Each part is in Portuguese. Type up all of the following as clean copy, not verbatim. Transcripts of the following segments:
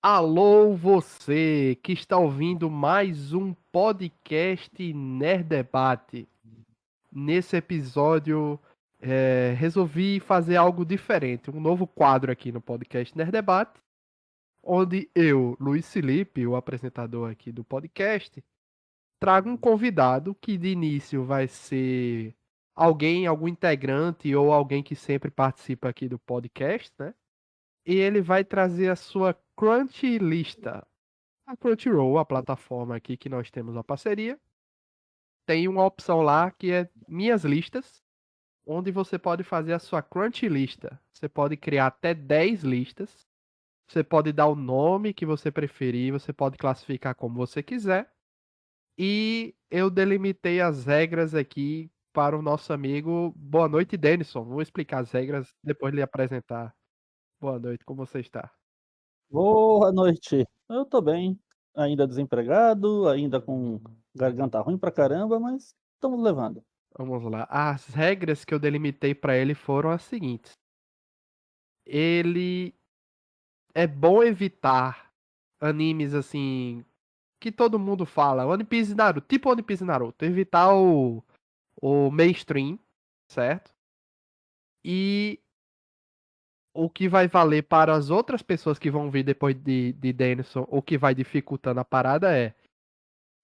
Alô, você que está ouvindo mais um podcast Nerd Debate. Nesse episódio, resolvi fazer algo diferente, um novo quadro aqui no podcast Nerd Debate, onde eu, Luiz Felipe, o apresentador aqui do podcast, trago um convidado que de início vai ser algum integrante ou alguém que sempre participa aqui do podcast, né? E ele vai trazer a sua Crunch lista. A Crunchyroll, a plataforma aqui que nós temos a parceria, tem uma opção lá que é Minhas Listas, onde você pode fazer a sua Crunch lista. Você pode criar até 10 listas. Você pode dar o nome que você preferir, você pode classificar como você quiser. E eu delimitei as regras aqui para o nosso amigo. Boa noite, Denison. Vou explicar as regras depois de lhe apresentar. Boa noite, como você está? Boa noite. Eu tô bem, ainda desempregado, ainda com garganta ruim pra caramba, mas estamos levando. Vamos lá. As regras que eu delimitei para ele foram as seguintes. Ele é bom evitar animes assim que todo mundo fala, One Piece e Naruto, tipo One Piece e Naruto, evitar o mainstream, certo? E o que vai valer para as outras pessoas que vão vir depois de Denison, o que vai dificultando a parada é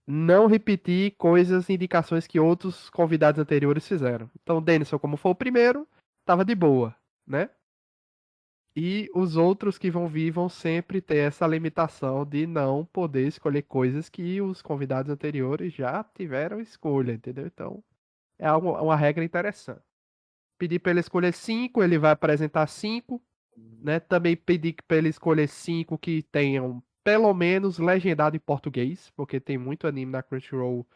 não repetir coisas, indicações que outros convidados anteriores fizeram. Então, Denison, como foi o primeiro, tava de boa, né? E os outros que vão vir vão sempre ter essa limitação de não poder escolher coisas que os convidados anteriores já tiveram escolha, entendeu? Então, é uma regra interessante. Pedir para ele escolher cinco, ele vai apresentar cinco, né? Também pedir para ele escolher cinco que tenham pelo menos legendado em português, porque tem muito anime na Crunchyroll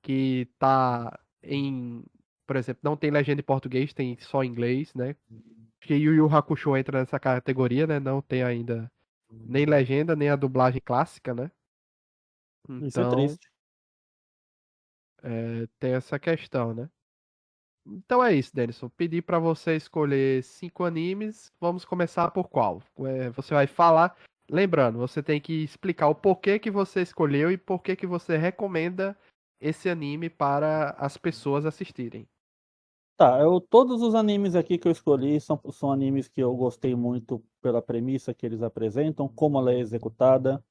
que tá em, por exemplo, não tem legenda em português, tem só em inglês, né? Que Yu Yu Hakusho entra nessa categoria, né? Não tem ainda nem legenda, nem a dublagem clássica, né? Isso é Então, triste. tem essa questão, né? Então é isso, Denison. Pedi pra você escolher cinco animes. Vamos começar por qual? Você vai falar. Lembrando, você tem que explicar o porquê que você escolheu e porquê que você recomenda esse anime para as pessoas assistirem. Tá, todos os animes aqui que eu escolhi são animes que eu gostei muito pela premissa que eles apresentam, como ela é executada,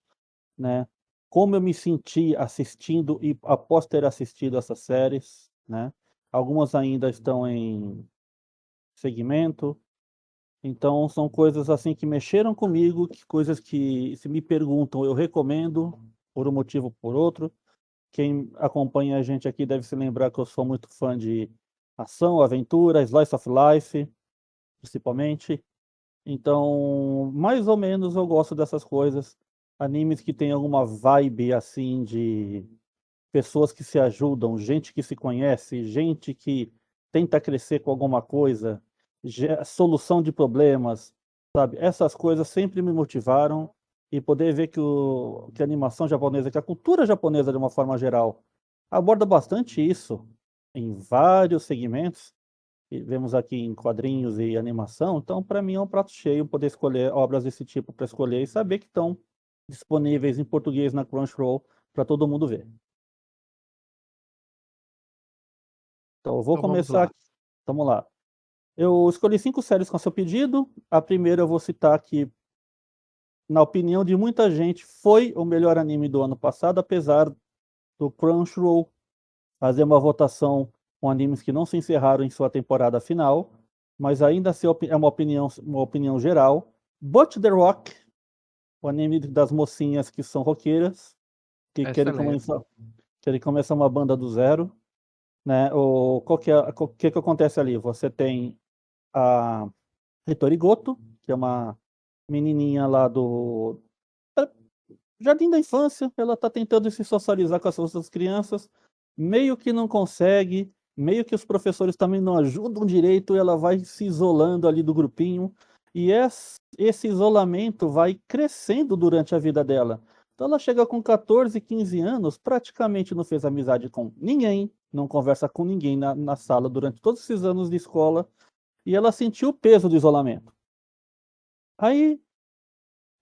né? Como eu me senti assistindo e após ter assistido essas séries, né? Algumas ainda estão em segmento. Então são coisas assim que mexeram comigo, coisas que se me perguntam eu recomendo por um motivo ou por outro. Quem acompanha a gente aqui deve se lembrar que eu sou muito fã de ação, aventura, slice of life, principalmente. Então, mais ou menos eu gosto dessas coisas. Animes que tem alguma vibe assim de pessoas que se ajudam, gente que se conhece, gente que tenta crescer com alguma coisa, solução de problemas, sabe? Essas coisas sempre me motivaram e poder ver que a animação japonesa, que a cultura japonesa de uma forma geral, aborda bastante isso em vários segmentos. E vemos aqui em quadrinhos e animação, então para mim é um prato cheio poder escolher obras desse tipo para escolher e saber que estão disponíveis em português na Crunchyroll para todo mundo ver. Então, eu vou Então vamos começar lá. aqui. Vamos lá. Eu escolhi 5 séries com seu pedido. A primeira eu vou citar que, na opinião de muita gente, foi o melhor anime do ano passado, apesar do Crunchyroll fazer uma votação com animes que não se encerraram em sua temporada final, mas ainda assim é uma opinião geral. Butch the Rock, o anime das mocinhas que são roqueiras, que querem Excelente. começar uma banda do zero, né? O que acontece ali? Você tem a Hitori Goto, que é uma menininha lá do Jardim da Infância. Ela está tentando se socializar com as outras crianças, meio que não consegue, meio que os professores também não ajudam direito, ela vai se isolando ali do grupinho, e esse isolamento vai crescendo durante a vida dela. Então ela chega com 14, 15 anos, praticamente não fez amizade com ninguém, não conversa com ninguém na sala durante todos esses anos de escola, e ela sentiu o peso do isolamento. Aí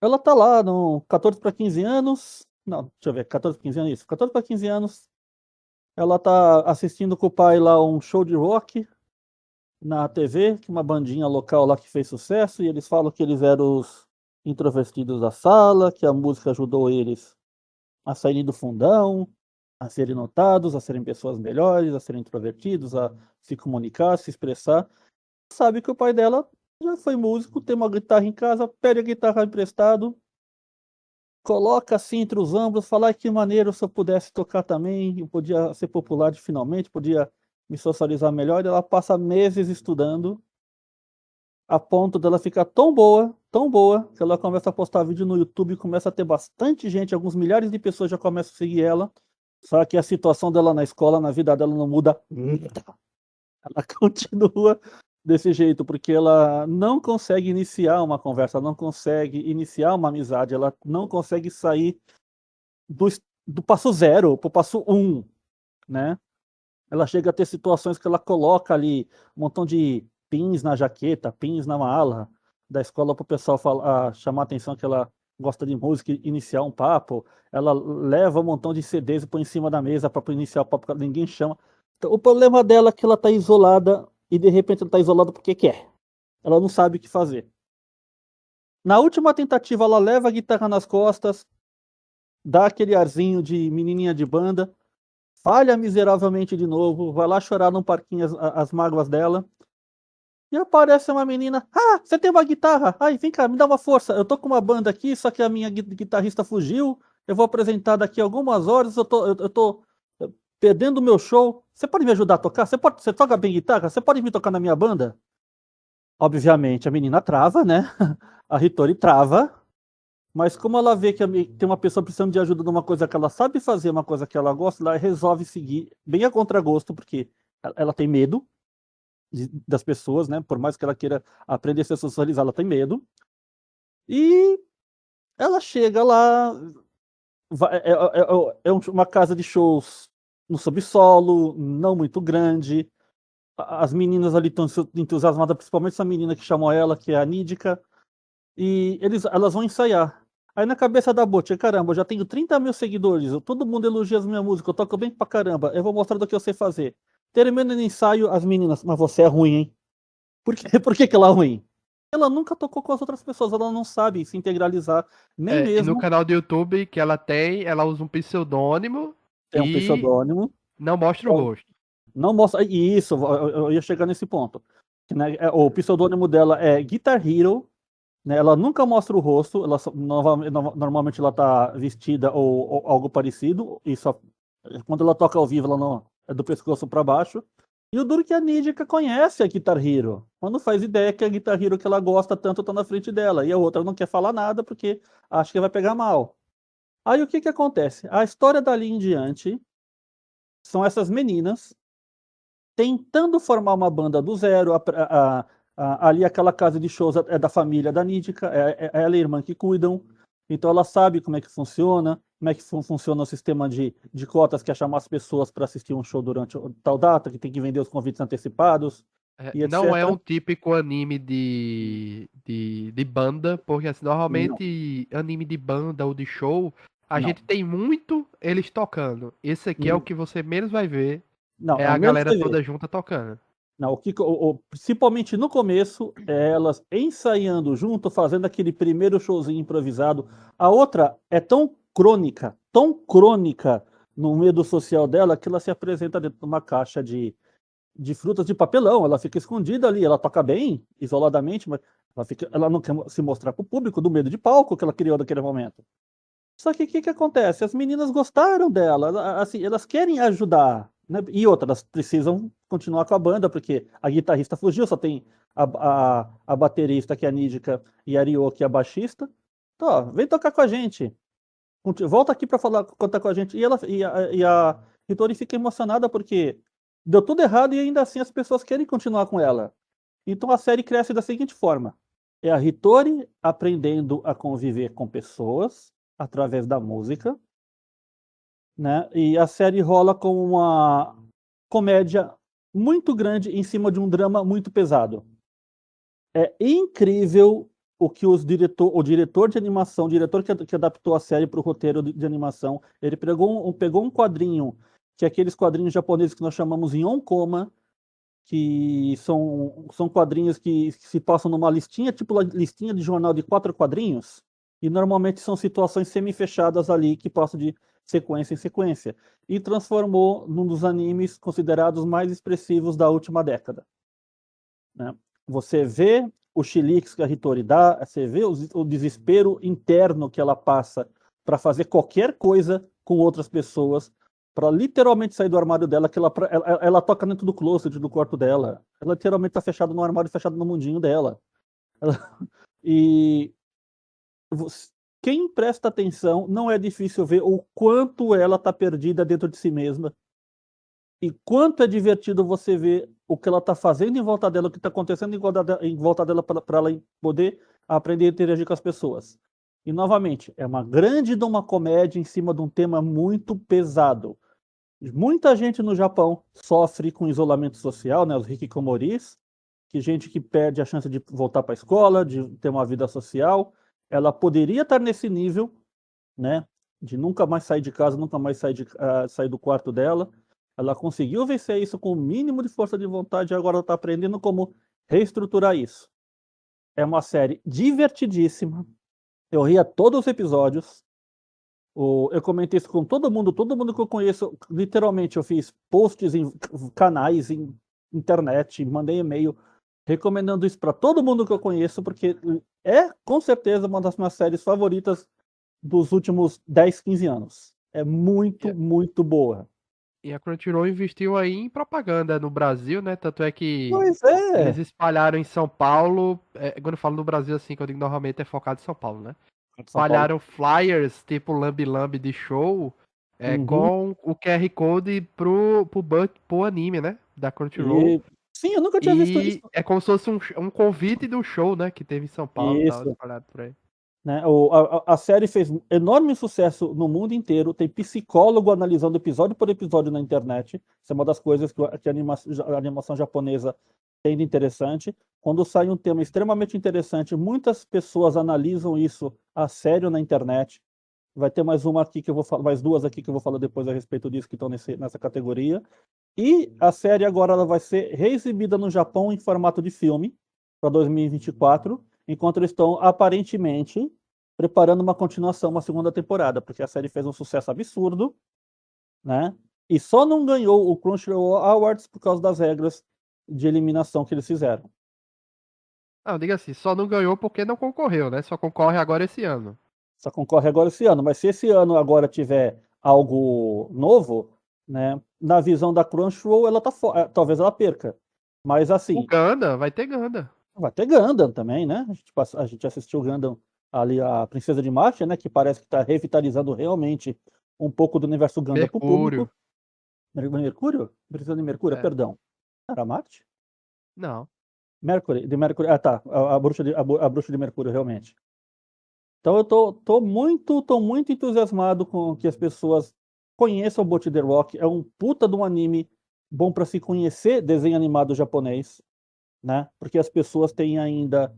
Ela tá lá no 14 para 15 anos. Não, deixa eu ver, 14 para 15 anos, isso. 14 para 15 anos. Ela tá assistindo com o pai lá um show de rock na TV, que uma bandinha local lá que fez sucesso, e eles falam que eles eram os introvertidos da sala, que a música ajudou eles a saírem do fundão, a serem notados, a serem pessoas melhores, a serem introvertidos, a se comunicar, se expressar. Sabe que o pai dela já foi músico, tem uma guitarra em casa, pede a guitarra emprestado, coloca assim entre os ombros, fala: "Ai, que maneiro, se eu pudesse tocar também, eu podia ser popular finalmente, podia me socializar melhor". E ela passa meses estudando, a ponto dela ficar tão boa, que ela começa a postar vídeo no YouTube, começa a ter bastante gente, alguns milhares de pessoas já começam a seguir ela. Só que a situação dela na escola, na vida dela, não muda nada. Ela continua desse jeito, porque ela não consegue iniciar uma conversa, não consegue iniciar uma amizade, ela não consegue sair do passo zero para o passo um, né? Ela chega a ter situações que ela coloca ali um montão de pins na jaqueta, pins na mala da escola para o pessoal chamar a atenção que ela gosta de música e iniciar um papo. Ela leva um montão de CDs e põe em cima da mesa para iniciar o papo, porque ninguém chama. Então, o problema dela é que ela está isolada e de repente ela está isolada porque quer. Ela não sabe o que fazer. Na última tentativa, ela leva a guitarra nas costas, dá aquele arzinho de menininha de banda, falha miseravelmente de novo, vai lá chorar num parquinho as mágoas dela. E aparece uma menina: "Ah, você tem uma guitarra? Ai, vem cá, me dá uma força. Eu tô com uma banda aqui, só que a minha guitarrista fugiu. Eu vou apresentar daqui a algumas horas. Eu tô perdendo o meu show. Você pode me ajudar a tocar? Você toca bem guitarra? Você pode me tocar na minha banda?". Obviamente, a menina trava, né? A Hitori trava. Mas como ela vê que tem uma pessoa precisando de ajuda numa coisa que ela sabe fazer, uma coisa que ela gosta, ela resolve seguir bem a contragosto, porque ela tem medo das pessoas, né? Por mais que ela queira aprender a se socializar, ela tem medo. E ela chega lá, uma casa de shows no subsolo, não muito grande. As meninas ali estão entusiasmadas, principalmente essa menina que chamou ela, que é a Nídica, e elas vão ensaiar. Aí na cabeça da Butch: "Caramba, eu já tenho 30 mil seguidores, todo mundo elogia as minhas músicas, eu toco bem pra caramba, eu vou mostrar do que eu sei fazer". Termina o ensaio, as meninas: "Mas você é ruim, hein?". Por quê? Por que que ela é ruim? Ela nunca tocou com as outras pessoas, ela não sabe se integralizar, nem É, e no mesmo canal do YouTube que ela tem, ela usa um pseudônimo ter um e pseudônimo. não mostra o rosto. Não mostra. E isso, eu ia chegar nesse ponto. Que, né, o pseudônimo dela é Guitar Hero, né? Ela nunca mostra o rosto, normalmente ela tá vestida ou algo parecido, e só quando ela toca ao vivo ela não é do pescoço para baixo. E o duro que a Nídica conhece a Guitar Hero, mas não faz ideia que a Guitar Hero que ela gosta tanto tá na frente dela, e a outra não quer falar nada porque acha que vai pegar mal. Aí o que que acontece? A história dali em diante são essas meninas tentando formar uma banda do zero. Ali aquela casa de shows é da família da Nídica, é ela e a irmã que cuidam, então ela sabe como é que funciona, como é que funciona o sistema de cotas, que é chamar as pessoas para assistir um show durante tal data, que tem que vender os convites antecipados, É, e não é etc. um típico anime de banda, porque assim, Não, normalmente anime de banda ou de show, a não, gente tem muito eles tocando. Esse aqui é o não, que você menos vai ver, não, é é o a menos que galera você vê. toda junta tocando. Não, principalmente no começo, é elas ensaiando junto, fazendo aquele primeiro showzinho improvisado. A outra é tão crônica no meio social dela, que ela se apresenta dentro de uma caixa de frutas de papelão. Ela fica escondida ali, ela toca bem, isoladamente, mas ela não quer se mostrar para o público, do medo de palco que ela criou naquele momento. Só que o que que acontece? As meninas gostaram dela, assim, elas querem ajudar, né? E outra, elas precisam continuar com a banda, porque a guitarrista fugiu, só tem a baterista, que é a Nídica, e a Ryo, que é a baixista. Então, ó, vem tocar com a gente. Volta aqui para falar, contar com a gente. E a Hitori fica emocionada porque deu tudo errado e ainda assim as pessoas querem continuar com ela. Então a série cresce da seguinte forma: é a Hitori aprendendo a conviver com pessoas através da música, né? E a série rola como uma comédia muito grande em cima de um drama muito pesado. É incrível o que o diretor de animação, o diretor que adaptou a série para o roteiro de animação, ele pegou um quadrinho, que é aqueles quadrinhos japoneses que nós chamamos Yonkoma, que são quadrinhos que se passam numa listinha, tipo listinha de jornal de 4 quadrinhos, e normalmente são situações semi-fechadas ali que passam de sequência em sequência, e transformou num dos animes considerados mais expressivos da última década. Né? Você vê o chiliques que a Hitori dá, você vê o desespero interno que ela passa para fazer qualquer coisa com outras pessoas, para literalmente sair do armário dela, que ela toca dentro do closet do quarto dela. Ela literalmente está fechada no armário, fechada no mundinho dela. E quem presta atenção, não é difícil ver o quanto ela está perdida dentro de si mesma. E quanto é divertido você ver o que ela está fazendo em volta dela, o que está acontecendo em volta dela para ela poder aprender a interagir com as pessoas. E, novamente, é uma grande de uma comédia em cima de um tema muito pesado. Muita gente no Japão sofre com isolamento social, né, os hikikomoris, que gente que perde a chance de voltar para a escola, de ter uma vida social. Ela poderia estar nesse nível, né, de nunca mais sair de casa, nunca mais sair do quarto dela. Ela conseguiu vencer isso com o mínimo de força de vontade e agora ela está aprendendo como reestruturar isso. É uma série divertidíssima. Eu ria todos os episódios. Eu comentei isso com todo mundo que eu conheço. Literalmente, eu fiz posts em canais, em internet, mandei e-mail recomendando isso para todo mundo que eu conheço, porque é, com certeza, uma das minhas séries favoritas dos últimos 10, 15 anos. É muito, muito boa. E a Crunchyroll investiu aí em propaganda no Brasil, né? Tanto é que Pois eles é. espalharam em São Paulo. Quando eu falo no Brasil, assim, que eu digo normalmente é focado em São Paulo, né? São Paulo. Espalharam flyers, tipo Lambi Lambi de show, Uhum. com o QR Code pro anime, né? Da Crunchyroll. E sim, eu nunca tinha visto isso. E é como se fosse um convite do show, né? Que teve em São Paulo e tal, Isso. espalhado por aí. Né? A série fez enorme sucesso no mundo inteiro. Tem psicólogo analisando episódio por episódio na internet. Isso é uma das coisas que a animação japonesa tem de interessante. Quando sai um tema extremamente interessante, muitas pessoas analisam isso a sério na internet. Vai ter mais uma aqui que eu vou falar, mais duas aqui que eu vou falar depois a respeito disso que estão nessa categoria. E a série agora ela vai ser reexibida no Japão em formato de filme para 2024, enquanto eles estão aparentemente preparando uma continuação, uma segunda temporada, porque a série fez um sucesso absurdo, né? E só não ganhou o Crunchyroll Awards por causa das regras de eliminação que eles fizeram. Não, diga assim, só não ganhou porque não concorreu, né? Só concorre agora esse ano. Só concorre agora esse ano, mas se esse ano agora tiver algo novo, né? Na visão da Crunchyroll, ela talvez ela perca. Mas O assim, Ganda, vai ter Ganda. vai ter Gundam também, né? A gente assistiu Gundam ali, a Princesa de Marte, né? Que parece que está revitalizando realmente um pouco do universo Gundam para o Mercúrio. público. Mercúrio? Princesa de Mercúrio, É. perdão. Era Marte? Não. Mercury, de Mercúrio. Ah, tá. A bruxa de Mercúrio, realmente. Então eu tô muito entusiasmado com que as pessoas conheçam o Bot The Rock. É um puta de um anime bom para se conhecer desenho animado japonês, né? Porque as pessoas têm ainda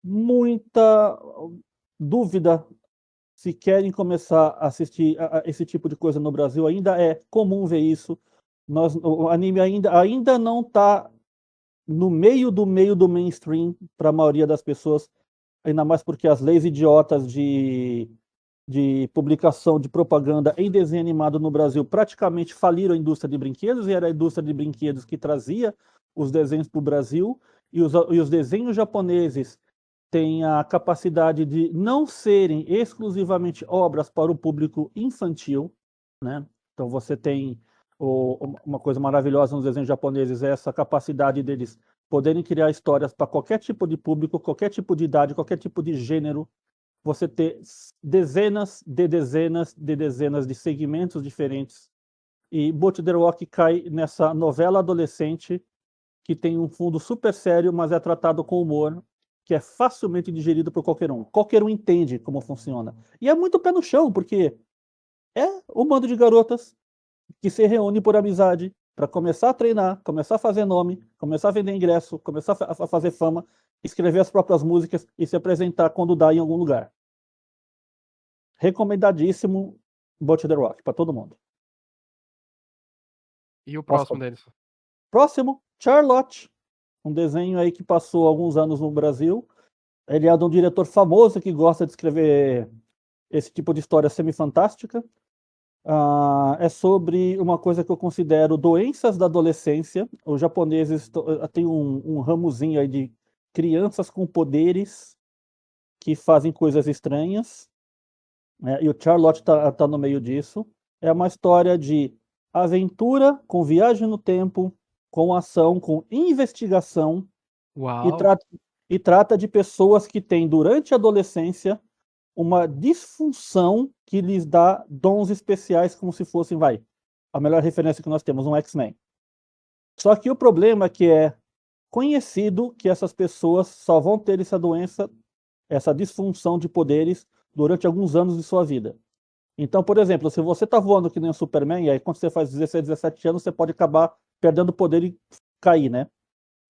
muita dúvida se querem começar a assistir a esse tipo de coisa no Brasil. Ainda é comum ver isso. O anime ainda não está no meio do mainstream para a maioria das pessoas, ainda mais porque as leis idiotas de publicação de propaganda em desenho animado no Brasil praticamente faliram a indústria de brinquedos, e era a indústria de brinquedos que trazia os desenhos para o Brasil, e os desenhos japoneses têm a capacidade de não serem exclusivamente obras para o público infantil, né? Então você tem uma coisa maravilhosa nos desenhos japoneses, é essa capacidade deles poderem criar histórias para qualquer tipo de público, qualquer tipo de idade, qualquer tipo de gênero. Você ter dezenas de segmentos diferentes. E Bot The Rock cai nessa novela adolescente que tem um fundo super sério, mas é tratado com humor, que é facilmente digerido por qualquer um. Qualquer um entende como funciona. E é muito pé no chão, porque é um bando de garotas que se reúne por amizade para começar a treinar, começar a fazer nome, começar a vender ingresso, começar a fazer fama. escrever as próprias músicas e se apresentar quando dá em algum lugar. Recomendadíssimo Butch the Rock para todo mundo. E o próximo deles? Próximo, Charlotte, um desenho aí que passou alguns anos no Brasil. Ele é de um diretor famoso que gosta de escrever esse tipo de história semifantástica. É sobre uma coisa que eu considero doenças da adolescência. Os japoneses têm um ramozinho aí de crianças com poderes que fazem coisas estranhas, né? E o Charlotte tá no meio disso. É uma história de aventura com viagem no tempo, com ação, com investigação, Uau! e trata de pessoas que têm, durante a adolescência, uma disfunção que lhes dá dons especiais, como se fossem, a melhor referência que nós temos, um X-Men. Só que o problema é que é conhecido que essas pessoas só vão ter essa doença, essa disfunção de poderes, durante alguns anos de sua vida. Então, por exemplo, se você está voando que nem o Superman, e aí quando você faz 16, 17 anos, você pode acabar perdendo poder e cair, né?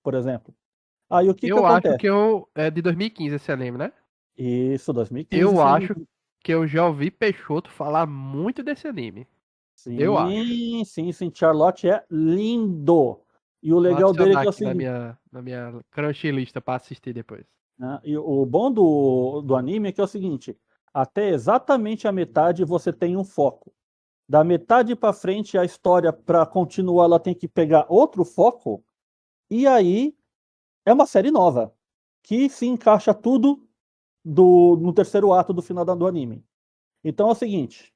Por exemplo. Aí o que Eu acho acontece? que é de 2015 esse anime, né? Isso, 2015, Eu sim. acho que eu já ouvi Peixoto falar muito desse anime. Eu acho. Sim. Charlotte é lindo. E o Vou legal dele é adicionar que é o aqui seguinte, na minha crush lista pra assistir depois. né? E o bom do anime é que é o seguinte, até exatamente a metade você tem um foco. Da metade para frente, a história, para continuar, ela tem que pegar outro foco. E aí é uma série nova, que se encaixa tudo no terceiro ato do final do anime. Então é o seguinte,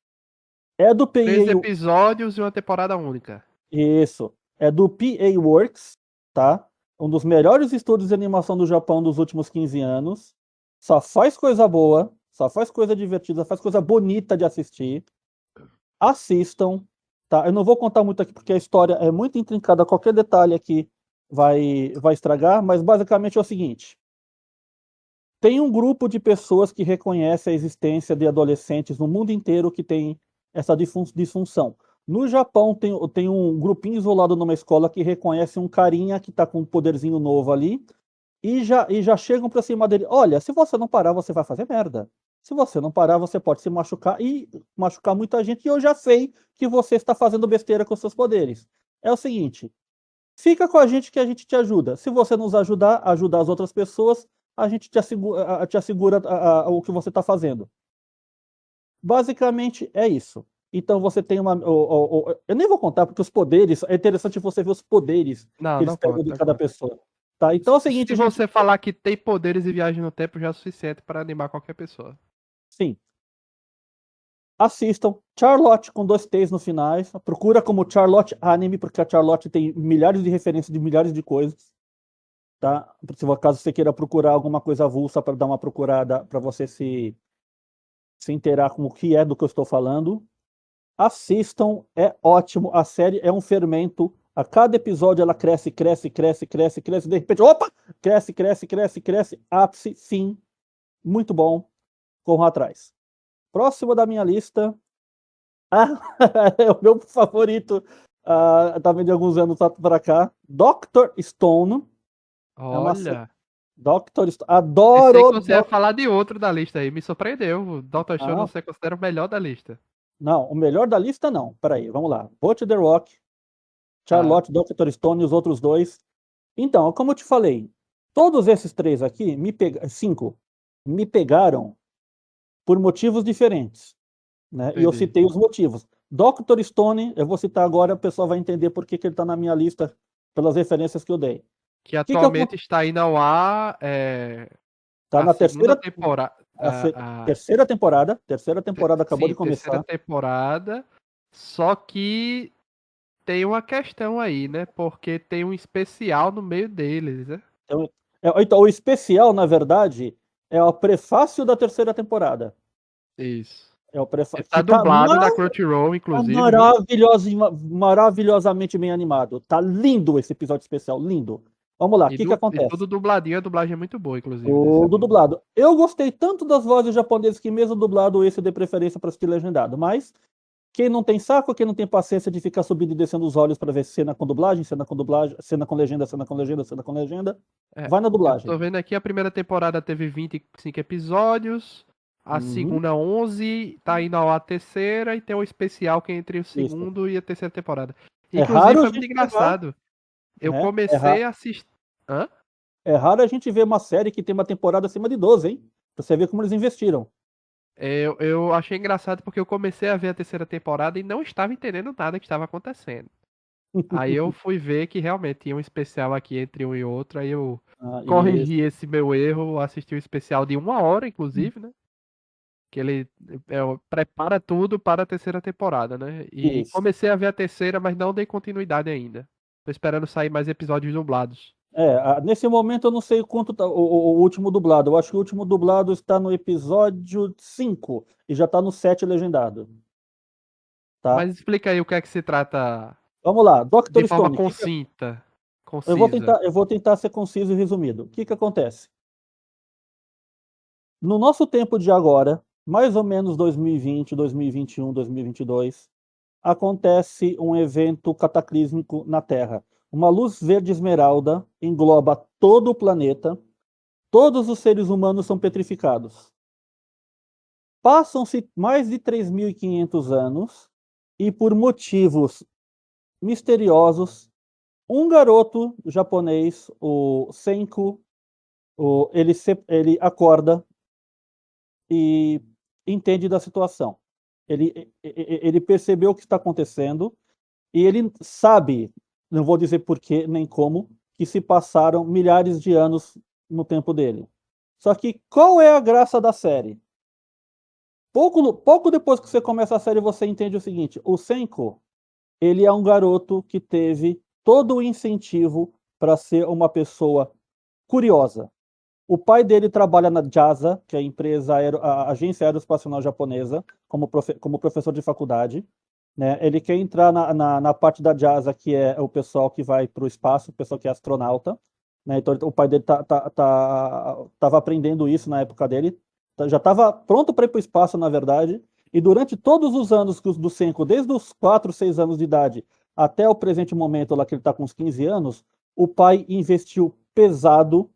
é do 13 PA, episódios e uma temporada única. isso, é do PA Works, tá? Um dos melhores estúdios de animação do Japão dos últimos 15 anos. Só faz coisa boa, só faz coisa divertida, faz coisa bonita de assistir. Assistam, tá? Eu não vou contar muito aqui porque a história é muito intrincada, qualquer detalhe aqui vai estragar, mas basicamente é o seguinte: tem um grupo de pessoas que reconhece a existência de adolescentes no mundo inteiro que tem essa disfunção. No Japão tem um grupinho isolado numa escola que reconhece um carinha que está com um poderzinho novo ali e já chegam para cima dele. Olha, se você não parar, você vai fazer merda. Se você não parar, você pode se machucar e machucar muita gente. E eu já sei que você está fazendo besteira com seus poderes. É o seguinte, fica com a gente que a gente te ajuda. Se você nos ajudar as outras pessoas, a gente te assegura o que você está fazendo. Basicamente é isso. Então você tem uma. Eu nem vou contar, porque os poderes. É interessante você ver os poderes Não, que eles não pegam conta, de não cada conta. pessoa. Tá? Então é o seguinte, Se gente. você falar que tem poderes e viagem no tempo, já é o suficiente para animar qualquer pessoa. Sim. Assistam Charlotte com 2 T's no final. Procura como Charlotte Anime, porque a Charlotte tem milhares de referências de milhares de coisas. Tá? Se caso você queira procurar alguma coisa avulsa para dar uma procurada, para você se inteirar com o que é do que eu estou falando. Assistam, é ótimo. A série é um fermento. A cada episódio ela cresce. De repente, opa! Cresce. Ápice, fim. Muito bom. Corram atrás. Próximo da minha lista. É o meu favorito. Também de alguns anos para cá. Dr. Stone. É uma Olha, Dr. Stone. pensei que Adoro. você ia falar de outro da lista aí. Me surpreendeu. O Dr. Stone Não, você considera o melhor da lista. não, o melhor da lista não. Peraí, vamos lá. Butch the Rock, Tá. Charlotte, Dr. Stone e os outros dois. Então, como eu te falei, todos esses três aqui, 5, me pegaram por motivos diferentes, né? E eu Entendi. citei os motivos. Dr. Stone, eu vou citar agora, o pessoal vai entender por que ele está na minha lista, pelas referências que eu dei. Que O que atualmente está indo ao ar Está a na segunda temporada. terceira temporada acabou de Sim, terceira começar. temporada. Só que tem uma questão aí, né? Porque tem um especial no meio deles, né? Então, o especial, na verdade, é o prefácio da terceira temporada. Isso. É o Ele prefácio tá que tá dublado na Crunchyroll, inclusive, viu? maravilhosamente bem animado. Tá lindo esse episódio especial, lindo. Vamos lá, o que E tudo acontece? dubladinho, a dublagem é muito boa, inclusive, desse Tudo anime. dublado. Eu gostei tanto das vozes japonesas que mesmo dublado esse eu dei preferência para assistir legendado, mas Quem não tem saco, quem não tem paciência de ficar subindo e descendo os olhos para ver cena com dublagem, cena com dublagem, cena com legenda, cena com legenda, cena com legenda, É, vai na eu dublagem. tô vendo aqui, a primeira temporada teve 25 episódios, a Uhum, segunda 11, tá indo a terceira e tem um especial que é entre o isso. segundo e a terceira temporada. É Inclusive raro a foi muito gente pegar, engraçado. Eu né? comecei a assistir. Hã? É raro a gente ver uma série que tem uma temporada acima de 12, hein? Pra você ver como eles investiram. Eu achei engraçado porque eu comecei a ver a terceira temporada e não estava entendendo nada que estava acontecendo. Aí eu fui ver que realmente tinha um especial aqui entre um e outro, aí eu Ah, corrigi esse meu erro, assisti o especial de 1 hora, inclusive, né? Que ele prepara tudo para a terceira temporada, né? E isso. comecei a ver a terceira, mas não dei continuidade ainda. Tô esperando sair mais episódios dublados. Nesse momento eu não sei quanto tá o último dublado. Eu acho que o último dublado está no episódio 5 e já está no 7 legendado, tá? Mas explica aí o que é que se trata Vamos lá, de Dr. forma Stone. concisa. Eu vou tentar ser conciso e resumido. O que que acontece? No nosso tempo de agora, mais ou menos 2020, 2021, 2022, acontece um evento cataclísmico na Terra. Uma luz verde esmeralda engloba todo o planeta, todos os seres humanos são petrificados. Passam-se mais de 3.500 anos e, por motivos misteriosos, um garoto japonês, o Senku, ele acorda e entende da situação. Ele percebeu o que está acontecendo e ele sabe, não vou dizer porquê nem como, que se passaram milhares de anos no tempo dele. Só que qual é a graça da série? Pouco depois que você começa a série, você entende o seguinte: o Senko, ele é um garoto que teve todo o incentivo para ser uma pessoa curiosa. O pai dele trabalha na JASA, que é a agência aeroespacial japonesa, como professor de faculdade. Né? Ele quer entrar na parte da JASA, que é o pessoal que vai para o espaço, o pessoal que é astronauta. Né? Então, o pai dele estava aprendendo isso na época dele. Já estava pronto para ir para o espaço, na verdade. E durante todos os anos do Senko, desde os 4, 6 anos de idade até o presente momento, lá que ele está com uns 15 anos, o pai investiu pesado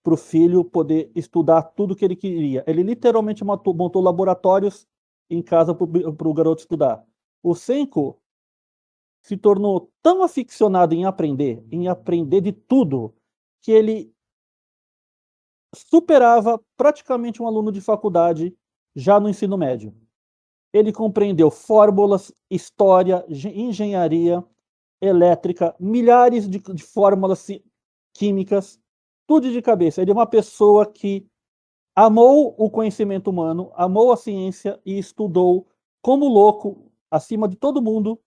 para o filho poder estudar tudo que ele queria. Ele literalmente montou laboratórios em casa para o garoto estudar. O Senko se tornou tão aficionado em aprender de tudo, que ele superava praticamente um aluno de faculdade já no ensino médio. Ele compreendeu fórmulas, história, engenharia, elétrica, milhares de fórmulas químicas, tudo de cabeça. Ele é uma pessoa que amou o conhecimento humano, amou a ciência e estudou como louco, acima de todo mundo,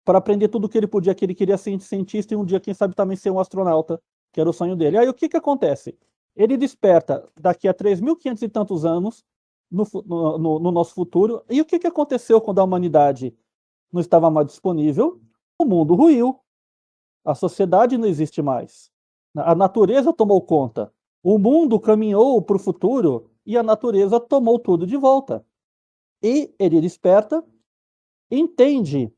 para aprender tudo o que ele podia, que ele queria ser cientista e um dia, quem sabe, também ser um astronauta, que era o sonho dele. Aí o que que acontece? Ele desperta daqui a 3.500 e tantos anos no nosso futuro. E o que que aconteceu quando a humanidade não estava mais disponível? O mundo ruiu, a sociedade não existe mais. A natureza tomou conta. O mundo caminhou para o futuro e a natureza tomou tudo de volta. E ele desperta, entende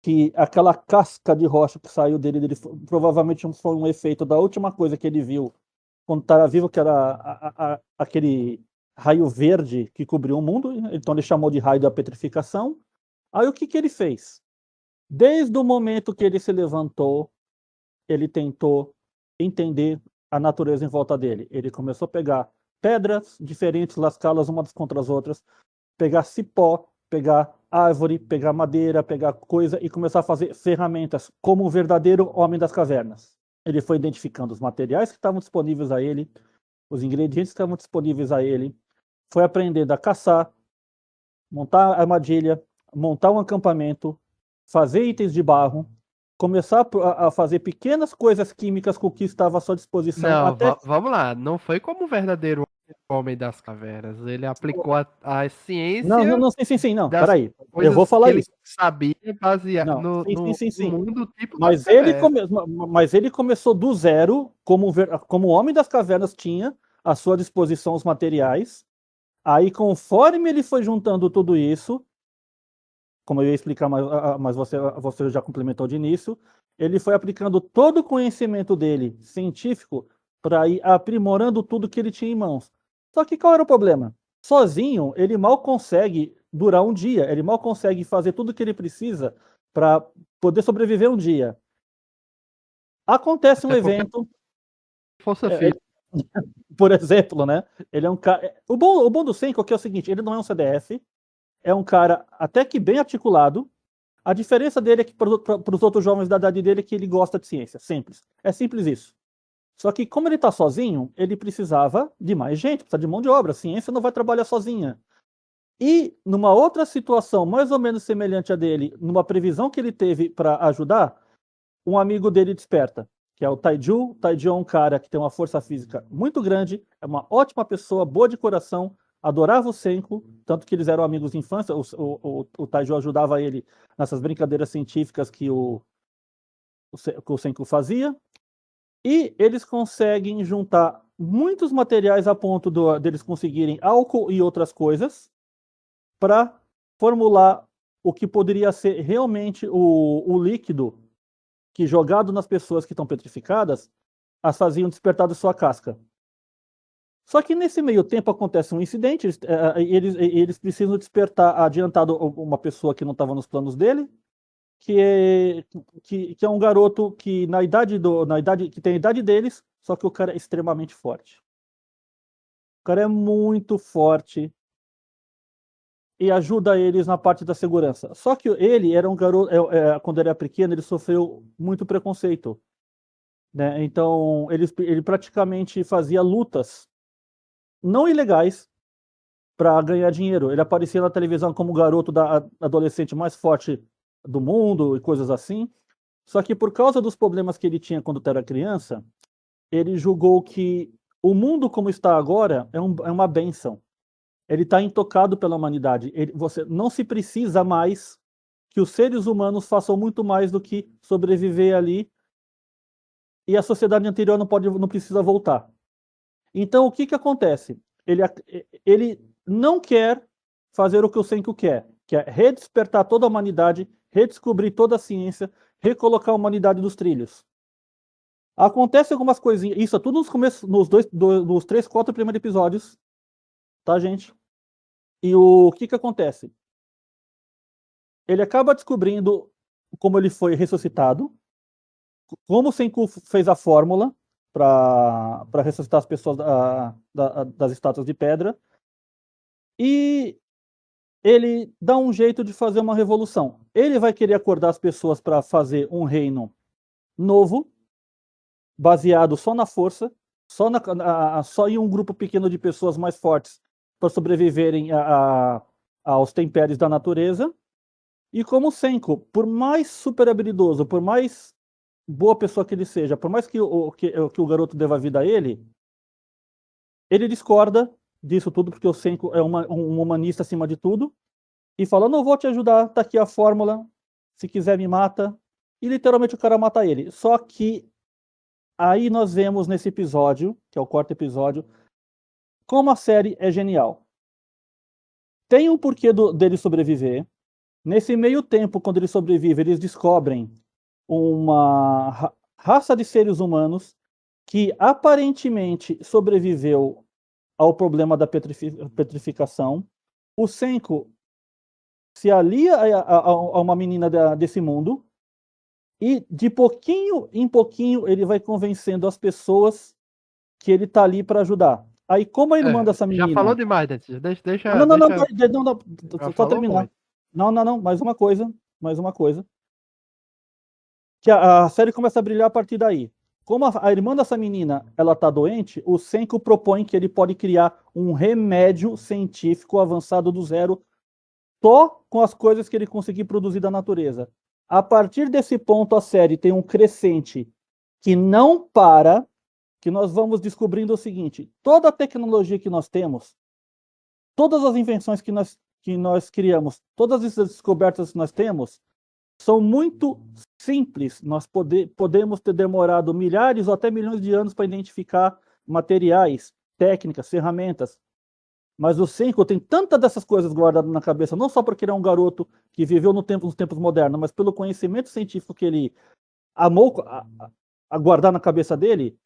que aquela casca de rocha que saiu dele provavelmente foi um efeito da última coisa que ele viu quando estava vivo, que era aquele raio verde que cobriu o mundo. Então ele chamou de raio da petrificação. Aí o que que ele fez? Desde o momento que ele se levantou, ele tentou entender a natureza em volta dele. Ele começou a pegar pedras diferentes, lascá-las umas contra as outras, pegar cipó, pegar árvore, pegar madeira, pegar coisa e começar a fazer ferramentas como um verdadeiro homem das cavernas. Ele foi identificando os materiais que estavam disponíveis a ele, os ingredientes que estavam disponíveis a ele, foi aprendendo a caçar, montar armadilha, montar um acampamento, fazer itens de barro, começar a fazer pequenas coisas químicas com o que estava à sua disposição, Não, até vamos lá. Não foi como o verdadeiro homem das cavernas. Ele aplicou a não, não, ciência não, sim, não, das peraí, eu vou coisas que falar ele isso. sabia baseado Não, no sim. mundo tipo das Mas ele, cavernas. mas ele começou do zero, como o homem das cavernas tinha à sua disposição os materiais. Aí, conforme ele foi juntando tudo isso, como eu ia explicar, mas você já complementou de início, ele foi aplicando todo o conhecimento dele, científico, para ir aprimorando tudo que ele tinha em mãos. Só que qual era o problema? Sozinho, ele mal consegue durar um dia, ele mal consegue fazer tudo o que ele precisa para poder sobreviver um dia. Acontece um Até porque evento, força é, física. por exemplo, né? Ele é um cara. O bom do Senko é o seguinte: ele não é um CDF, é um cara até que bem articulado. A diferença dele é que para os outros jovens da idade dele é que ele gosta de ciência. Simples. É simples isso. Só que como ele está sozinho, ele precisava de mais gente, precisa de mão de obra. A ciência não vai trabalhar sozinha. E numa outra situação mais ou menos semelhante a dele, numa previsão que ele teve para ajudar, um amigo dele desperta, que é o Taiju. Taiju é um cara que tem uma força física muito grande, é uma ótima pessoa, boa de coração, adorava o Senko, tanto que eles eram amigos de infância. O Taiju ajudava ele nessas brincadeiras científicas que o Senko fazia, e eles conseguem juntar muitos materiais a ponto deles conseguirem álcool e outras coisas para formular o que poderia ser realmente o líquido que, jogado nas pessoas que estão petrificadas, as faziam despertar de sua casca. Só que nesse meio tempo acontece um incidente, eles precisam despertar adiantado uma pessoa que não estava nos planos dele, que é um garoto que que tem a idade deles, só que o cara é extremamente forte. O cara é muito forte e ajuda eles na parte da segurança. Só que ele era um garoto, quando ele era pequeno, ele sofreu muito preconceito, né? Então ele praticamente fazia lutas não ilegais para ganhar dinheiro. Ele aparecia na televisão como o garoto adolescente mais forte do mundo e coisas assim. Só que por causa dos problemas que ele tinha quando era criança, ele julgou que o mundo como está agora é uma bênção. Ele está intocado pela humanidade. Você não se precisa mais que os seres humanos façam muito mais do que sobreviver ali, e a sociedade anterior não precisa voltar. Então, o que acontece? Ele não quer fazer o que o Senko quer, que é redespertar toda a humanidade, redescobrir toda a ciência, recolocar a humanidade nos trilhos. Acontece algumas coisinhas, isso é tudo nos começos, nos 3, 4 primeiros episódios, tá, gente? E o que acontece? Ele acaba descobrindo como ele foi ressuscitado, como o Senku fez a fórmula para ressuscitar as pessoas das estátuas de pedra, e ele dá um jeito de fazer uma revolução. Ele vai querer acordar as pessoas para fazer um reino novo, baseado só na força, só em um grupo pequeno de pessoas mais fortes para sobreviverem aos tempéries da natureza. E como o Senko, por mais super habilidoso, por mais boa pessoa que ele seja, por mais que o garoto deva a vida a ele discorda disso tudo, porque o Senko é um humanista acima de tudo, e fala: não vou te ajudar, tá aqui a fórmula, se quiser me mata. E literalmente o cara mata ele. Só que aí nós vemos nesse episódio, que é o 4º episódio, como a série é genial. Tem um porquê dele sobreviver. Nesse meio tempo, quando ele sobrevive, eles descobrem uma raça de seres humanos que aparentemente sobreviveu ao problema da petrificação. O Senko se alia a uma menina desse mundo, e de pouquinho em pouquinho ele vai convencendo as pessoas que ele tá ali para ajudar. Aí, como a irmã dessa Já falou menina... demais, Dennis. Não, não, não, Deixa. não, Já só falou terminar. muito. Não, mais uma coisa. Que a série começa a brilhar a partir daí. Como a irmã dessa menina, ela tá doente, o Senko propõe que ele pode criar um remédio científico avançado do zero, só com as coisas que ele conseguir produzir da natureza. A partir desse ponto, a série tem um crescente que não para, que nós vamos descobrindo o seguinte: toda a tecnologia que nós temos, todas as invenções que nós criamos, todas essas descobertas que nós temos, são muito simples. Nós podemos ter demorado milhares ou até milhões de anos para identificar materiais, técnicas, ferramentas. Mas o Senko tem tantas dessas coisas guardadas na cabeça, não só porque ele é um garoto que viveu nos tempos modernos, mas pelo conhecimento científico que ele amou a guardar na cabeça dele,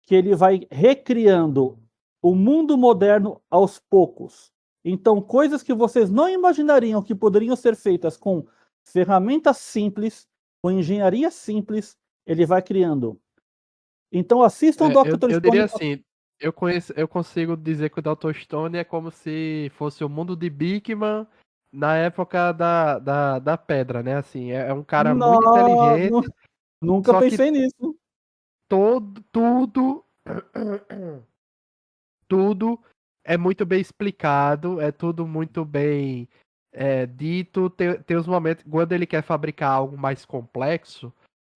que ele vai recriando o mundo moderno aos poucos. Então, coisas que vocês não imaginariam que poderiam ser feitas com ferramentas simples, com engenharia simples, ele vai criando. Então, assistam o Dr. Eu Stone. diria assim, eu consigo dizer que o Dr. Stone é como se fosse o mundo de Bigman na época da pedra, né? Assim, é um cara muito Não, inteligente, nunca só que pensei nisso. tudo tudo é muito bem explicado, é tudo muito bem dito. Tem os momentos, quando ele quer fabricar algo mais complexo,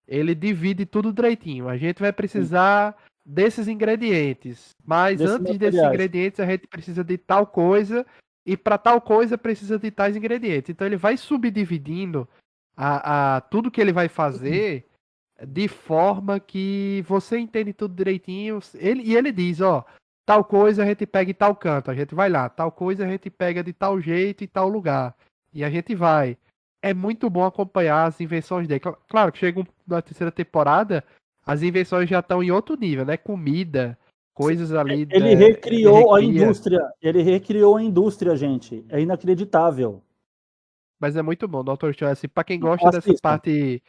ele divide tudo direitinho. A gente vai Sim, precisar desses ingredientes, mas desses antes desses materiais. ingredientes a gente precisa de tal coisa, e para tal coisa precisa de tais ingredientes. Então ele vai subdividindo a tudo que ele vai fazer de forma que você entende tudo direitinho. E ele diz, ó, tal coisa a gente pega em tal canto, a gente vai lá, tal coisa a gente pega de tal jeito em tal lugar. E a gente vai. É muito bom acompanhar as invenções dele. Claro que chega na terceira temporada, as invenções já estão em outro nível, né? Comida, coisas ali, Ele ele recriou a recria. indústria. Ele recriou a indústria, gente. É inacreditável. Mas é muito bom, Dr. Stone. Assim, pra quem gosta dessa Assistam. parte.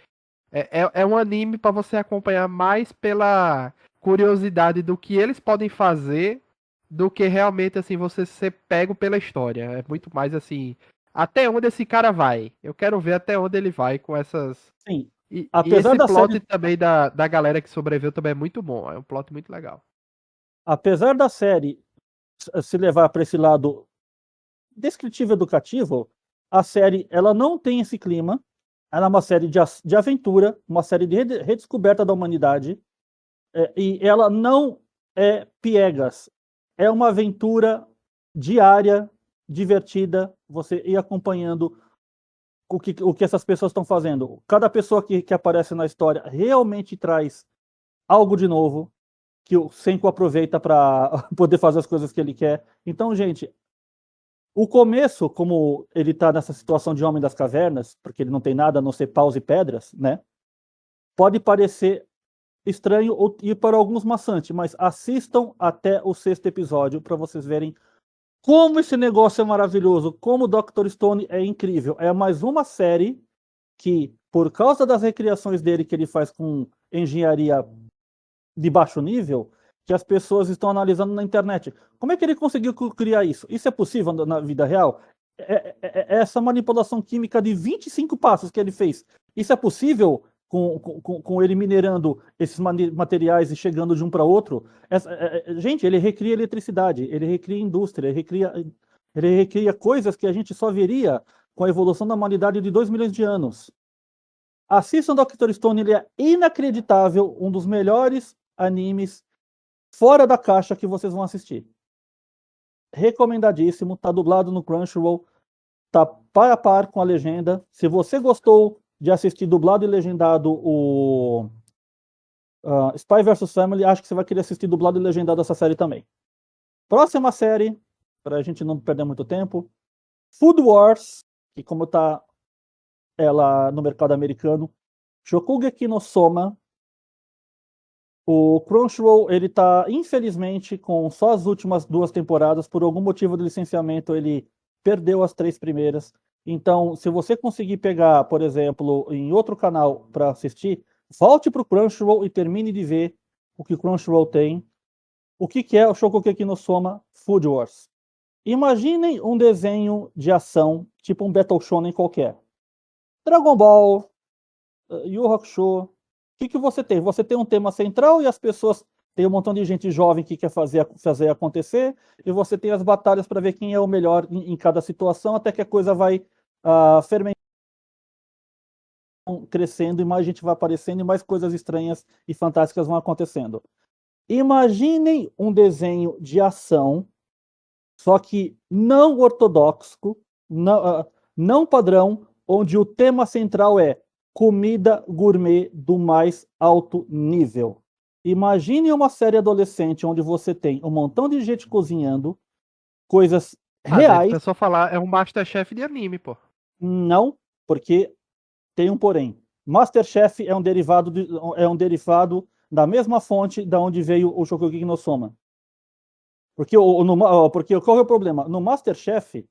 É um anime para você acompanhar mais pela curiosidade do que eles podem fazer do que realmente assim você ser pego pela história. É muito mais assim, até onde esse cara vai. Eu quero ver até onde ele vai com essas. Sim. E Apesar esse da plot série, também da galera que sobreviveu também é muito bom. É um plot muito legal. apesar da série se levar para esse lado descritivo educativo, a série ela não tem esse clima. Ela é uma série de aventura, uma série de redescoberta da humanidade, e ela não é piegas. É uma aventura diária, divertida, você ir acompanhando o que essas pessoas estão fazendo. Cada pessoa que aparece na história realmente traz algo de novo, que o Senko aproveita para poder fazer as coisas que ele quer. Então, gente, o começo, como ele está nessa situação de Homem das Cavernas, porque ele não tem nada a não ser paus e pedras, né? Pode parecer estranho e para alguns maçante, mas assistam até o 6º episódio para vocês verem como esse negócio é maravilhoso, como o Dr. Stone é incrível. É mais uma série que, por causa das recriações dele que ele faz com engenharia de baixo nível, que as pessoas estão analisando na internet. Como é que ele conseguiu criar isso? Isso é possível na vida real? Essa manipulação química de 25 passos que ele fez, isso é possível com ele minerando esses materiais e chegando de um para outro? Gente, ele recria eletricidade, ele recria indústria, ele recria coisas que a gente só veria com a evolução da humanidade de 2 milhões de anos. Assistam Dr. Stone, ele é inacreditável, um dos melhores animes fora da caixa que vocês vão assistir. Recomendadíssimo, tá dublado no Crunchyroll, tá par a par com a legenda. Se você gostou de assistir dublado e legendado o Spy vs Family, acho que você vai querer assistir dublado e legendado essa série também. Próxima série, para a gente não perder muito tempo, Food Wars, que como tá ela no mercado americano, Shokugeki no Soma. O Crunchyroll, ele tá, infelizmente, com só as últimas 2 temporadas, por algum motivo de licenciamento, ele perdeu as 3 primeiras. Então, se você conseguir pegar, por exemplo, em outro canal para assistir, volte para o Crunchyroll e termine de ver o que o Crunchyroll tem. O que é o Shokugeki no Soma Food Wars? Imaginem um desenho de ação, tipo um Battle Shonen qualquer. Dragon Ball, Yu Yu Hakusho. O que você tem? Você tem um tema central e as pessoas tem um montão de gente jovem que quer fazer acontecer, e você tem as batalhas para ver quem é o melhor em cada situação, até que a coisa vai fermentando, crescendo, e mais gente vai aparecendo, e mais coisas estranhas e fantásticas vão acontecendo. Imaginem um desenho de ação, só que não ortodoxo, não padrão, onde o tema central é comida gourmet do mais alto nível. Imagine uma série adolescente onde você tem um montão de gente cozinhando, coisas Daí a reais. pessoa falar, é um Masterchef de anime, pô. Não, porque tem um porém. MasterChef é um derivado da mesma fonte da onde veio o Shokugeki no Soma. Porque qual é o problema? No MasterChef,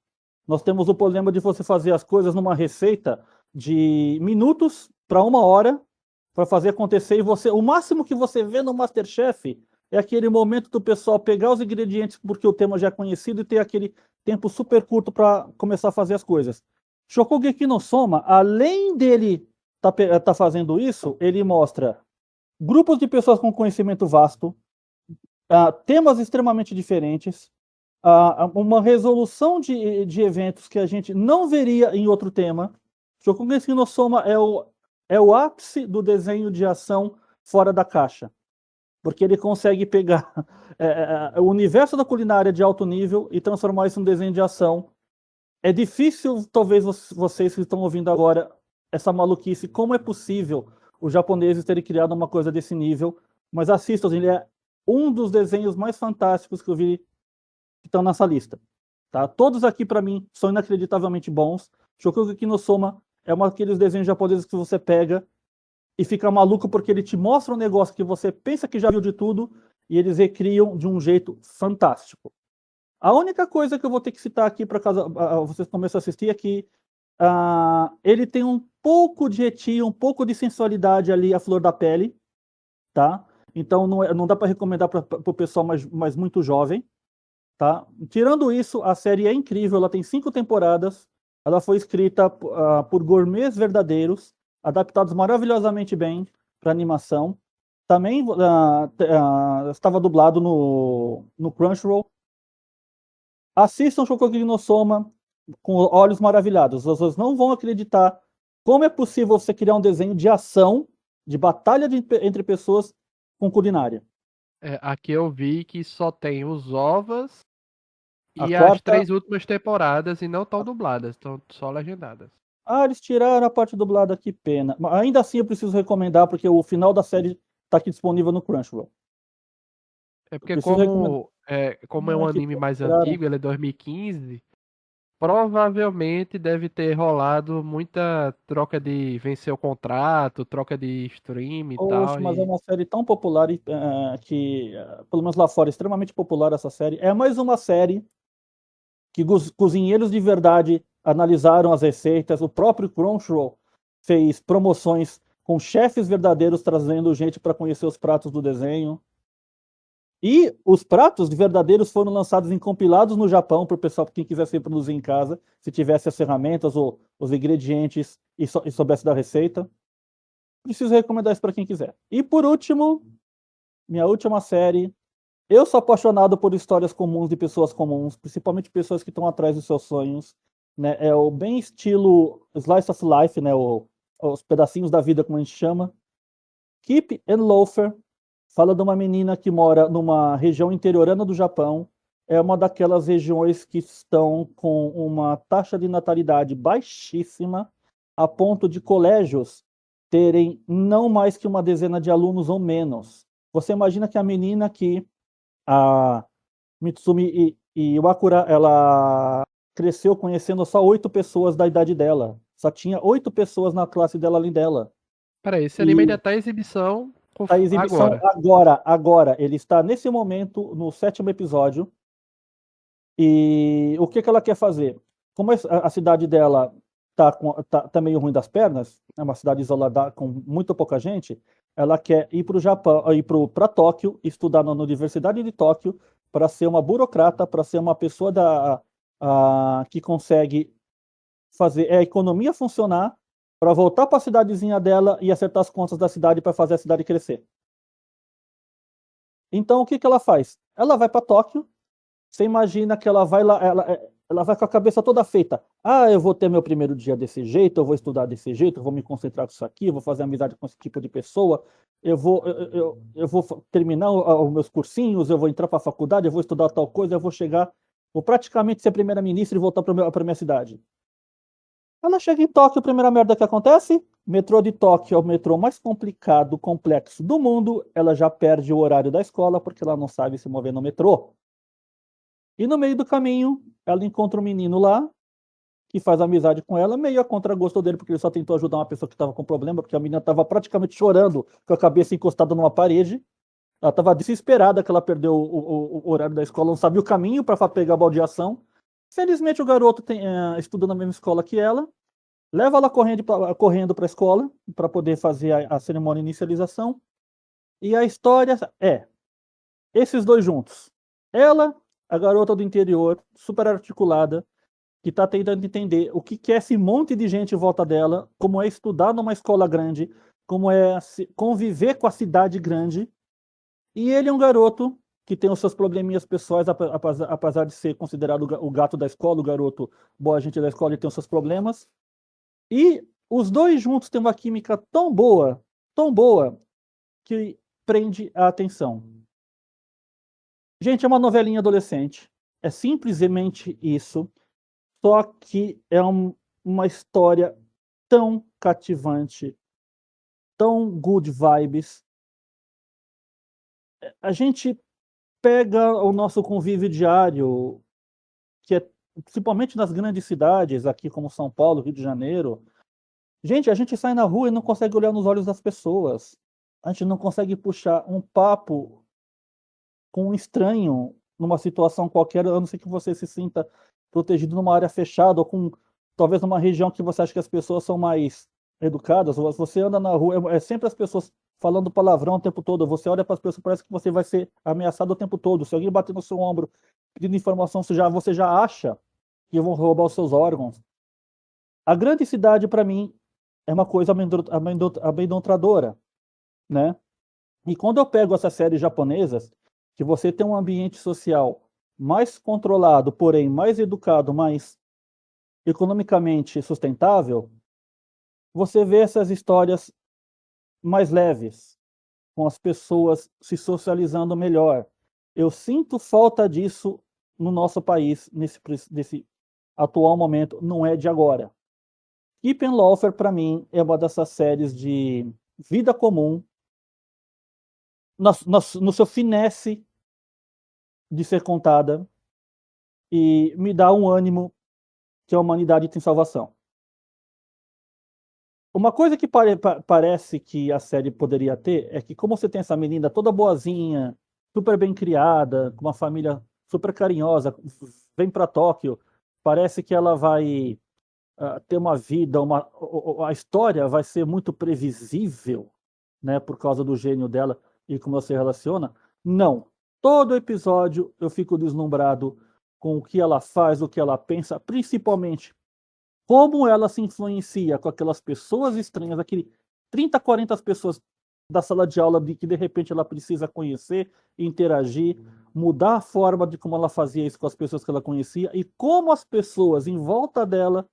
nós temos o problema de você fazer as coisas numa receita de minutos para 1 hora para fazer acontecer, e o máximo que você vê no MasterChef é aquele momento do pessoal pegar os ingredientes porque o tema já é conhecido e ter aquele tempo super curto para começar a fazer as coisas. Shokugeki no Soma, além dele tá fazendo isso, ele mostra grupos de pessoas com conhecimento vasto, temas extremamente diferentes, uma resolução de eventos que a gente não veria em outro tema. Shokugeki no Soma é o ápice do desenho de ação fora da caixa, porque ele consegue pegar o universo da culinária de alto nível e transformar isso em um desenho de ação. É difícil, talvez vocês que estão ouvindo agora, essa maluquice, como é possível os japoneses terem criado uma coisa desse nível, mas assistam, ele é um dos desenhos mais fantásticos que eu vi que estão nessa lista. Tá? Todos aqui, para mim, são inacreditavelmente bons. Shokugeki no Soma é um daqueles desenhos japoneses que você pega e fica maluco porque ele te mostra um negócio que você pensa que já viu de tudo e eles recriam de um jeito fantástico. A única coisa que eu vou ter que citar aqui para caso vocês comecem a assistir é que ele tem um pouco de eti, um pouco de sensualidade ali à flor da pele, tá? Então não dá para recomendar para o pessoal mais muito jovem, tá? Tirando isso, a série é incrível, ela tem 5 temporadas, ela foi escrita por gourmets verdadeiros, adaptados maravilhosamente bem para animação. Também estava dublado no Crunchyroll. Assistam Shokugeki no Soma com olhos maravilhados. Vocês não vão acreditar como é possível você criar um desenho de ação, de batalha entre pessoas com culinária. Aqui eu vi que só tem os ovas A e as quarta. 3 últimas temporadas e não estão dubladas, estão só legendadas. Eles tiraram a parte dublada, que pena. Mas ainda assim eu preciso recomendar, porque o final da série está aqui disponível no Crunchyroll. É Eu porque preciso recomendar. como é um Que anime mais tiraram. antigo, ele é 2015, provavelmente deve ter rolado muita troca de vencer o contrato, troca de stream e Poxa, tal. mas é E uma série tão popular pelo menos lá fora, é extremamente popular essa série. É mais uma série que cozinheiros de verdade analisaram as receitas. O próprio Crunchyroll fez promoções com chefes verdadeiros trazendo gente para conhecer os pratos do desenho. E os pratos verdadeiros foram lançados em compilados no Japão para o pessoal, quem quisesse produzir em casa, se tivesse as ferramentas ou os ingredientes e soubesse da receita. Preciso recomendar isso para quem quiser. E por último, minha última série. Eu sou apaixonado por histórias comuns de pessoas comuns, principalmente pessoas que estão atrás dos seus sonhos. Né? É o bem estilo Slice of Life, né? Os pedacinhos da vida, como a gente chama. Keep and Loafer fala de uma menina que mora numa região interiorana do Japão. É uma daquelas regiões que estão com uma taxa de natalidade baixíssima, a ponto de colégios terem não mais que uma dezena de alunos ou menos. Você imagina que a menina que a Mitsumi Iwakura, ela cresceu conhecendo só 8 pessoas da idade dela. Só tinha 8 pessoas na classe dela além dela. peraí, esse anime ainda E tá em exibição a exibição agora. agora. Ele está nesse momento no 7º episódio. E o que ela quer fazer? Como a cidade dela tá meio ruim das pernas, é uma cidade isolada com muito pouca gente, ela quer ir para o Japão, ir para Tóquio, estudar na Universidade de Tóquio para ser uma burocrata, para ser uma pessoa que consegue fazer a economia funcionar, para voltar para a cidadezinha dela e acertar as contas da cidade para fazer a cidade crescer. Então, o que ela faz? Ela vai para Tóquio. Você imagina que ela vai lá, ela vai com a cabeça toda feita. Eu vou ter meu primeiro dia desse jeito, eu vou estudar desse jeito, eu vou me concentrar com isso aqui, eu vou fazer amizade com esse tipo de pessoa, eu vou terminar os meus cursinhos, eu vou entrar para a faculdade, eu vou estudar tal coisa, eu vou praticamente ser primeira-ministra e voltar para minha cidade. Ela chega em Tóquio, a primeira merda que acontece, metrô de Tóquio é o metrô mais complicado, complexo do mundo, ela já perde o horário da escola porque ela não sabe se mover no metrô. E no meio do caminho, ela encontra um menino lá, que faz amizade com ela, meio a contragosto dele, porque ele só tentou ajudar uma pessoa que estava com problema, porque a menina estava praticamente chorando, com a cabeça encostada numa parede. Ela estava desesperada que ela perdeu o horário da escola, não sabia o caminho para pegar a baldeação. Felizmente o garoto estuda na mesma escola que ela, leva ela correndo para a escola, para poder fazer a cerimônia de inicialização. E a história é esses dois juntos. Ela, a garota do interior, super articulada, que está tentando entender o que é esse monte de gente em volta dela, como é estudar numa escola grande, como é conviver com a cidade grande. E ele é um garoto que tem os seus probleminhas pessoais, apesar de ser considerado o gato da escola, o garoto boa gente da escola, ele tem os seus problemas. E os dois juntos têm uma química tão boa, que prende a atenção. Gente, é uma novelinha adolescente. É simplesmente isso. Só que é uma história tão cativante, tão good vibes. A gente pega o nosso convívio diário, que é principalmente nas grandes cidades, aqui como São Paulo, Rio de Janeiro. Gente, a gente sai na rua e não consegue olhar nos olhos das pessoas. A gente não consegue puxar um papo com um estranho numa situação qualquer, a não ser que você se sinta protegido numa área fechada ou com talvez numa região que você acha que as pessoas são mais educadas. Você anda na rua, é sempre as pessoas falando palavrão o tempo todo. Você olha para as pessoas, parece que você vai ser ameaçado o tempo todo. Se alguém bater no seu ombro pedindo informação, você já acha que vão roubar os seus órgãos. A grande cidade, para mim, é uma coisa amedrontadora, né? E quando eu pego essas séries japonesas, que você tem um ambiente social mais controlado, porém mais educado, mais economicamente sustentável, você vê essas histórias mais leves, com as pessoas se socializando melhor. Eu sinto falta disso no nosso país, nesse atual momento, não é de agora. Keep and Lawfare, para mim, é uma dessas séries de vida comum, no seu finesse de ser contada, e me dá um ânimo que a humanidade tem salvação. Uma coisa que parece que a série poderia ter é que, como você tem essa menina toda boazinha, super bem criada, com uma família super carinhosa, vem para Tóquio, parece que ela vai ter uma vida, a história vai ser muito previsível, né, por causa do gênio dela e como ela se relaciona. Não. Todo episódio eu fico deslumbrado com o que ela faz, o que ela pensa, principalmente como ela se influencia com aquelas pessoas estranhas, aquele 30, 40 pessoas da sala de aula que de repente ela precisa conhecer, interagir, mudar a forma de como ela fazia isso com as pessoas que ela conhecia e como as pessoas em volta dela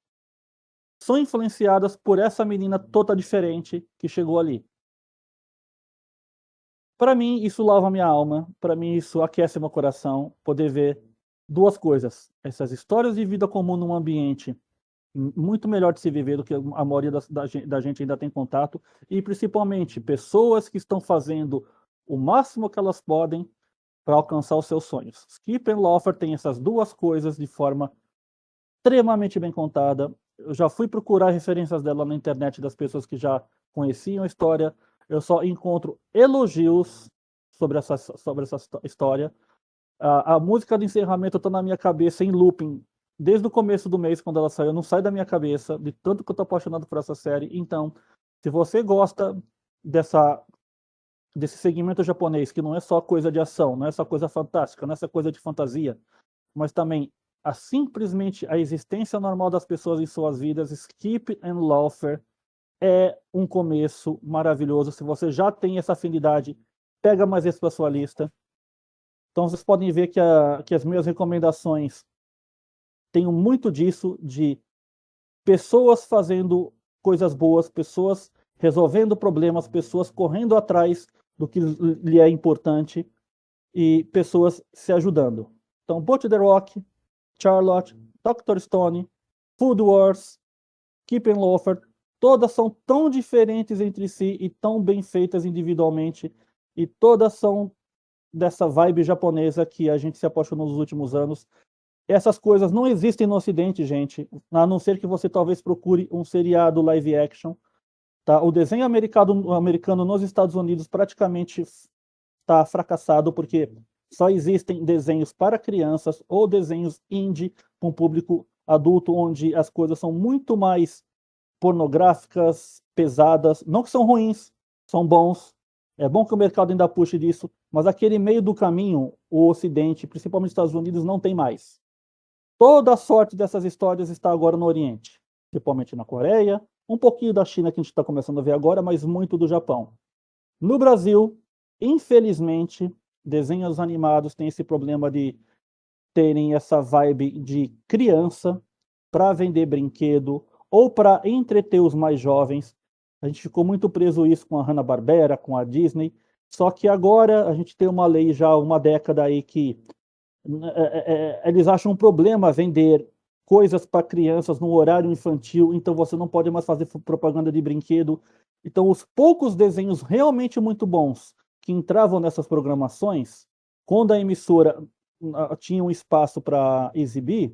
são influenciadas por essa menina toda diferente que chegou ali. Para mim, isso lava minha alma, para mim, isso aquece meu coração, poder ver duas coisas: essas histórias de vida comum num ambiente muito melhor de se viver do que a maioria da gente ainda tem contato, e principalmente pessoas que estão fazendo o máximo que elas podem para alcançar os seus sonhos. Skip and Loafer tem essas duas coisas de forma extremamente bem contada. Eu já fui procurar referências dela na internet das pessoas que já conheciam a história. Eu só encontro elogios sobre essa história. A música de encerramento está na minha cabeça em looping desde o começo do mês, quando ela saiu. Não sai da minha cabeça, de tanto que eu estou apaixonado por essa série. Então, se você gosta desse segmento japonês, que não é só coisa de ação, não é só coisa fantástica, não é só coisa de fantasia, mas também simplesmente a existência normal das pessoas em suas vidas, Skip and Loafer é um começo maravilhoso. Se você já tem essa afinidade, pega mais esse para sua lista. Então vocês podem ver que as minhas recomendações têm muito disso, de pessoas fazendo coisas boas, pessoas resolvendo problemas, pessoas correndo atrás do que lhe é importante e pessoas se ajudando. Então, Boat the Rock, Charlotte, Dr. Stone, Food Wars, Keep and Loafer, todas são tão diferentes entre si e tão bem feitas individualmente, e todas são dessa vibe japonesa que a gente se apaixonou nos últimos anos. Essas coisas não existem no Ocidente, gente, a não ser que você talvez procure um seriado live action. Tá? O desenho americano nos Estados Unidos praticamente está fracassado, porque só existem desenhos para crianças ou desenhos indie com um público adulto, onde as coisas são muito mais pornográficas, pesadas. Não que são ruins, são bons. É bom que o mercado ainda puxe disso, mas aquele meio do caminho, o Ocidente, principalmente os Estados Unidos, não tem mais. Toda a sorte dessas histórias está agora no Oriente, principalmente na Coreia, um pouquinho da China que a gente está começando a ver agora, mas muito do Japão. No Brasil, infelizmente, desenhos animados têm esse problema de terem essa vibe de criança para vender brinquedo ou para entreter os mais jovens. A gente ficou muito preso isso com a Hanna-Barbera, com a Disney, só que agora a gente tem uma lei já há uma década aí que eles acham um problema vender coisas para crianças no horário infantil, então você não pode mais fazer propaganda de brinquedo. Então, os poucos desenhos realmente muito bons que entravam nessas programações, quando a emissora tinha um espaço para exibir,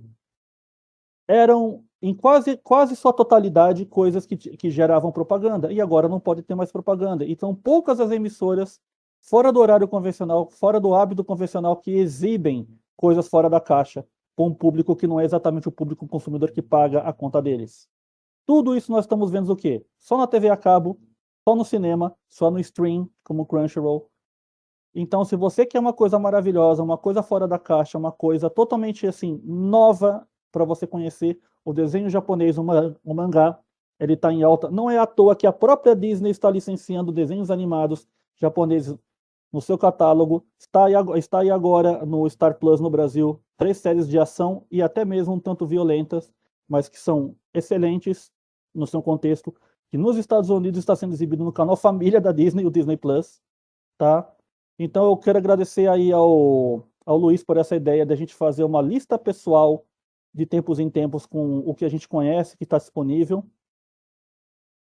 eram em quase sua totalidade coisas que geravam propaganda, e agora não pode ter mais propaganda. Então, poucas as emissoras, fora do horário convencional, fora do hábito convencional, que exibem coisas fora da caixa, para um público que não é exatamente o público consumidor que paga a conta deles. Tudo isso nós estamos vendo o quê? Só na TV a cabo, só no cinema, só no stream, como o Crunchyroll. Então, se você quer uma coisa maravilhosa, uma coisa fora da caixa, uma coisa totalmente assim nova para você conhecer, o desenho japonês, o mangá, ele está em alta. Não é à toa que a própria Disney está licenciando desenhos animados japoneses no seu catálogo. Está aí agora no Star Plus no Brasil 3 séries de ação e até mesmo um tanto violentas, mas que são excelentes no seu contexto, que nos Estados Unidos está sendo exibido no canal Família da Disney, o Disney Plus, tá? Então eu quero agradecer aí ao Luiz por essa ideia de a gente fazer uma lista pessoal de tempos em tempos com o que a gente conhece, que está disponível.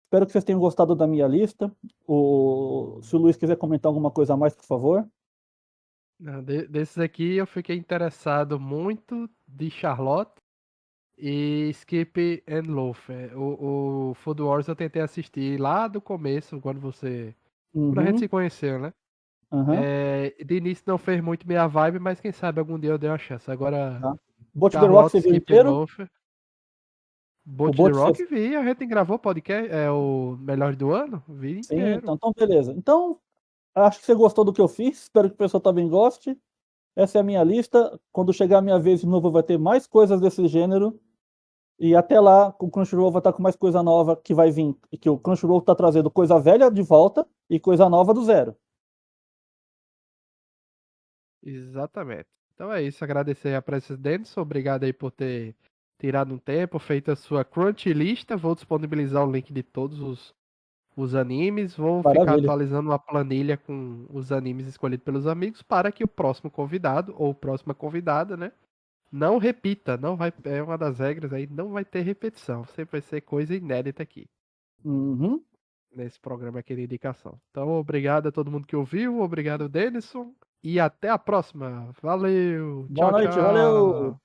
Espero que vocês tenham gostado da minha lista. Se o Luiz quiser comentar alguma coisa a mais, por favor. Desses aqui eu fiquei interessado muito de Charlotte e Skip and Loafer. O Food Wars eu tentei assistir lá do começo, quando a gente Uhum, se conheceu, né? uhum, De início não fez muito minha vibe, mas quem sabe algum dia eu dei uma chance. Agora, tá. Boat the Rock Charlotte, você viu Skip and inteiro? Loafer. O Boat the Boat você... Rock vi, a gente gravou podcast, o melhor do ano, vi Sim, inteiro. então beleza. Então, acho que você gostou do que eu fiz. Espero que o pessoal também goste. Essa é a minha lista. Quando chegar a minha vez de novo, vai ter mais coisas desse gênero. E até lá, o Crunchyroll vai estar com mais coisa nova que vai vir. E que o Crunchyroll está trazendo coisa velha de volta e coisa nova do zero. Exatamente. Então é isso, agradecer a presença deles, obrigado aí por ter tirado um tempo, feito a sua crunch lista, vou disponibilizar o link de todos os animes, vou ficar Maravilha. atualizando uma planilha com os animes escolhidos pelos amigos para que o próximo convidado ou próxima convidada, né, não repita, não vai, é uma das regras aí, não vai ter repetição, sempre vai ser coisa inédita aqui Uhum. nesse programa aqui de indicação. Então, obrigado a todo mundo que ouviu, obrigado, Denison, e até a próxima. Valeu, Boa tchau, noite, valeu! tchau.